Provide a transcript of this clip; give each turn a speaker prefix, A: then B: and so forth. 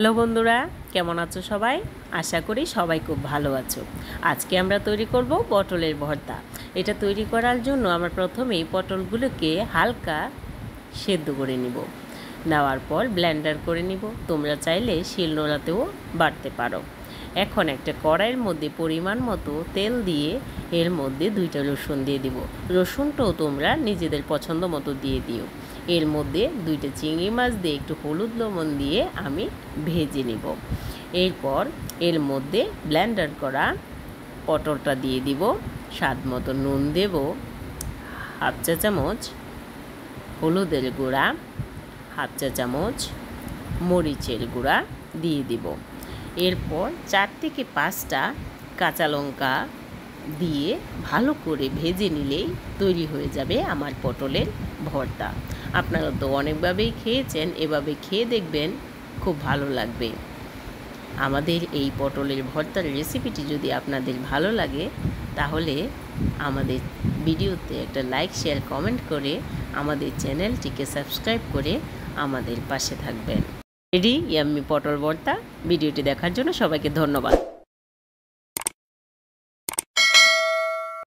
A: Hello বন্ধুরা, কেমন আছো সবাই? আশা করি সবাই খুব ভালো আছো। আজকে আমরা তৈরি করব পটলের ভর্তা। এটা তৈরি করার জন্য আমরা প্রথমেই পটলগুলোকে হালকা সেদ্ধ করে নিব। নেওয়ার পর ব্লেন্ডার করে নিব। তোমরা চাইলে শিলনোড়াতেও বাটতে পারো। এখন একটা কড়াইয়ের মধ্যে পরিমাণ মতো তেল দিয়ে এর মধ্যে 2টা রসুন দিয়ে দিব। রসুনটাও তোমরা নিজেদের পছন্দ মতো দিয়ে দিও। এর মধ্যে 2টা চিংড়ি মাছ দিয়ে একটু হলুদ লবণ দিয়ে আমি ভেজে নিব। এরপর এর মধ্যে ব্লেন্ডার করা পটলটা দিয়ে দিব। স্বাদ মতো নুন দেব, হাফ চা চামচ হলুদের গুঁড়া, হাফ চা চামচ মরিচের গুঁড়া দিয়ে দিব। এরপর 4 থেকে 5টা কাঁচা লঙ্কা দিয়ে ভালো করে ভেজে নিলেই তৈরি হয়ে যাবে আমার পটলের ভর্তা। আপনারা তো অনেকভাবেই খেয়েছেন, এভাবে খেয়ে দেখবেন, খুব ভালো লাগবে। আমাদের এই পটলের ভর্তার রেসিপিটি যদি আপনাদের ভালো লাগে তাহলে আমাদের ভিডিওতে একটা লাইক, শেয়ার, কমেন্ট করে আমাদের চ্যানেলটিকে সাবস্ক্রাইব করে আমাদের পাশে থাকবেন। রেডি ইয়াম্মি পটল ভর্তা। ভিডিওটি দেখার জন্য সবাইকে ধন্যবাদ।